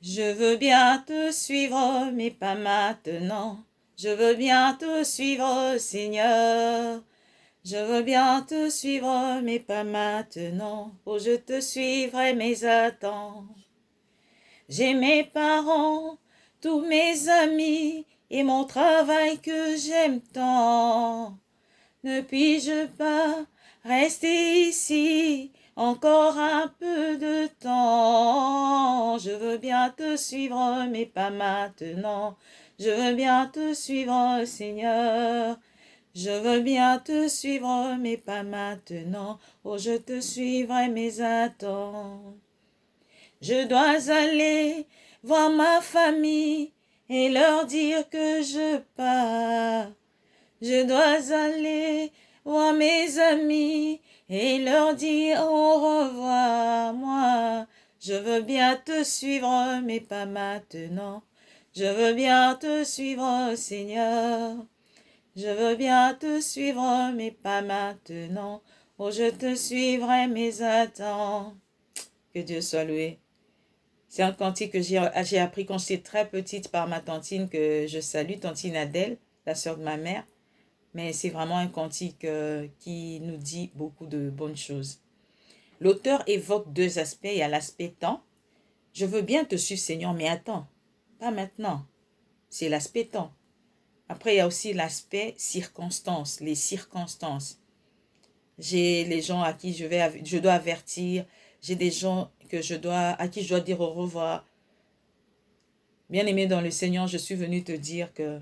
Je veux bien te suivre, mais pas maintenant. Je veux bien te suivre, Seigneur. Je veux bien te suivre, mais pas maintenant. Oh, je te suivrai, mais attends. J'ai mes parents, tous mes amis et mon travail que j'aime tant. Ne puis-je pas rester ici encore un peu de temps? Je veux bien te suivre, mais pas maintenant. Je veux bien te suivre, Seigneur. Je veux bien te suivre, mais pas maintenant. Oh, je te suivrai, mais attends. Je dois aller voir ma famille et leur dire que je pars. Je dois aller voir mes amis et leur dire au revoir. Moi, je veux bien te suivre, mais pas maintenant. Je veux bien te suivre, Seigneur. Je veux bien te suivre, mais pas maintenant. Oh, je te suivrai, mais attends. Que Dieu soit loué. C'est un cantique que j'ai appris quand j'étais très petite par ma tantine que je salue, tantine Adèle, la sœur de ma mère. Mais c'est vraiment un cantique qui nous dit beaucoup de bonnes choses. L'auteur évoque deux aspects. Il y a l'aspect temps. Je veux bien te suivre, Seigneur, mais attends, pas maintenant. C'est l'aspect temps. Après, il y a aussi l'aspect circonstances, les circonstances. J'ai les gens à qui je dois avertir. J'ai des gens à qui je dois dire au revoir. Bien-aimé dans le Seigneur, je suis venu te dire que,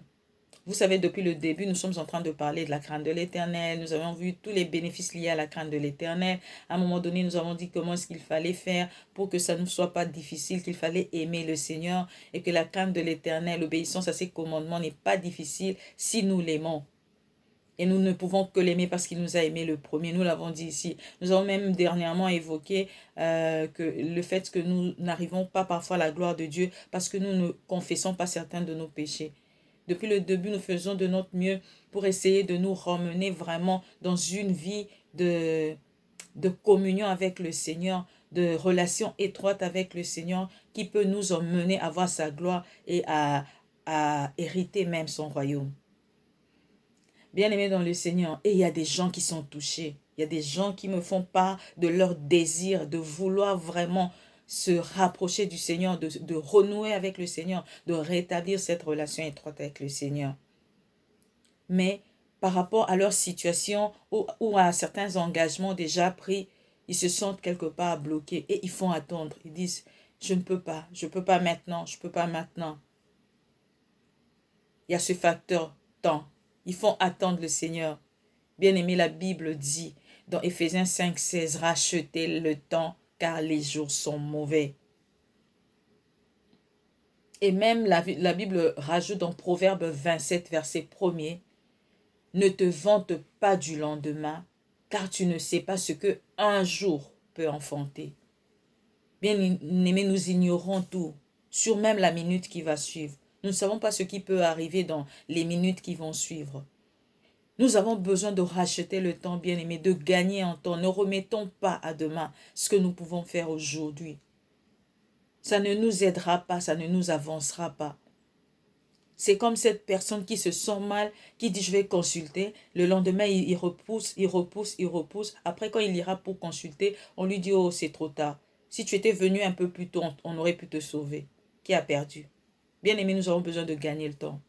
vous savez, depuis le début, nous sommes en train de parler de la crainte de l'Éternel. Nous avons vu tous les bénéfices liés à la crainte de l'Éternel. À un moment donné, nous avons dit comment est-ce qu'il fallait faire pour que ça ne soit pas difficile, qu'il fallait aimer le Seigneur et que la crainte de l'Éternel, l'obéissance à ses commandements n'est pas difficile si nous l'aimons. Et nous ne pouvons que l'aimer parce qu'il nous a aimé le premier. Nous l'avons dit ici. Nous avons même dernièrement évoqué que le fait que nous n'arrivons pas parfois à la gloire de Dieu parce que nous ne confessons pas certains de nos péchés. Depuis le début, nous faisons de notre mieux pour essayer de nous ramener vraiment dans une vie de communion avec le Seigneur, de relation étroite avec le Seigneur qui peut nous emmener à voir sa gloire et à hériter même son royaume. Bien-aimés dans le Seigneur, et il y a des gens qui sont touchés. Il y a des gens qui me font part de leur désir de vouloir vraiment se rapprocher du Seigneur, de renouer avec le Seigneur, de rétablir cette relation étroite avec le Seigneur. Mais par rapport à leur situation ou à certains engagements déjà pris, ils se sentent quelque part bloqués et ils font attendre. Ils disent, je ne peux pas maintenant, je ne peux pas maintenant. Il y a ce facteur temps. Ils font attendre le Seigneur. Bien-aimé, la Bible dit dans Éphésiens 5,16, rachetez le temps car les jours sont mauvais. Et même la Bible rajoute dans Proverbe 27, verset 1er, ne te vante pas du lendemain car tu ne sais pas ce que un jour peut enfanter. Bien-aimé, nous ignorons tout, sur même la minute qui va suivre. Nous ne savons pas ce qui peut arriver dans les minutes qui vont suivre. Nous avons besoin de racheter le temps, bien-aimé, de gagner en temps. Ne remettons pas à demain ce que nous pouvons faire aujourd'hui. Ça ne nous aidera pas, ça ne nous avancera pas. C'est comme cette personne qui se sent mal, qui dit je vais consulter. Le lendemain, il repousse. Après, quand il ira pour consulter, on lui dit oh, c'est trop tard. Si tu étais venu un peu plus tôt, on aurait pu te sauver. Qui a perdu? Bien-aimé, nous avons besoin de gagner le temps.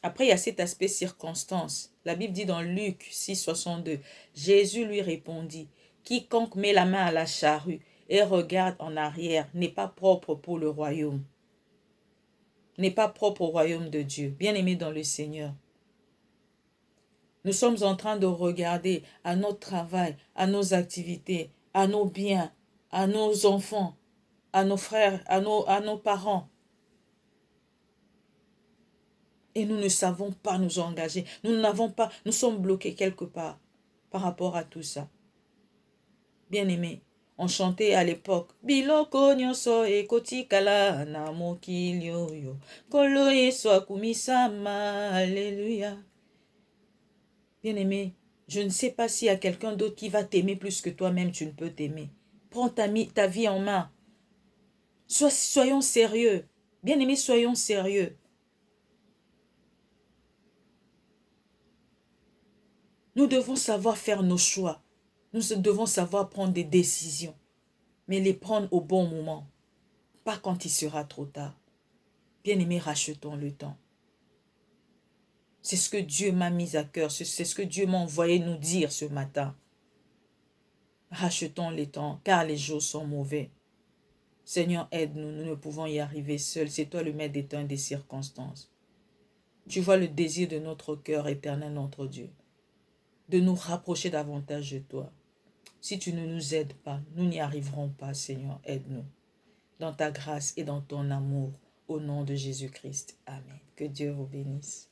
Après, il y a cet aspect circonstance. La Bible dit dans Luc 6, 62, Jésus lui répondit, quiconque met la main à la charrue et regarde en arrière n'est pas propre pour le royaume. N'est pas propre au royaume de Dieu. Bien-aimé dans le Seigneur. Nous sommes en train de regarder à notre travail, à nos activités, à nos biens, à nos enfants, à nos frères, à nos parents. Et nous ne savons pas nous engager. Nous sommes bloqués quelque part par rapport à tout ça. Bien-aimés, on chantait à l'époque Biloko nyonso ekotikala na mokili oyo. Kolo Yesu akumisama. Alléluia. Bien-aimé, je ne sais pas s'il y a quelqu'un d'autre qui va t'aimer plus que toi-même tu ne peux t'aimer. Prends ta vie en main. Soyons sérieux. Bien-aimés, soyons sérieux. Nous devons savoir faire nos choix. Nous devons savoir prendre des décisions. Mais les prendre au bon moment. Pas quand il sera trop tard. Bien-aimés, rachetons le temps. C'est ce que Dieu m'a mis à cœur. C'est ce que Dieu m'a envoyé nous dire ce matin. Rachetons les temps, car les jours sont mauvais. Seigneur, aide-nous. Nous ne pouvons y arriver seuls. C'est toi le maître des temps et des circonstances. Tu vois le désir de notre cœur, éternel, notre Dieu, de nous rapprocher davantage de toi. Si tu ne nous aides pas, nous n'y arriverons pas, Seigneur. Aide-nous. Dans ta grâce et dans ton amour, au nom de Jésus-Christ. Amen. Que Dieu vous bénisse.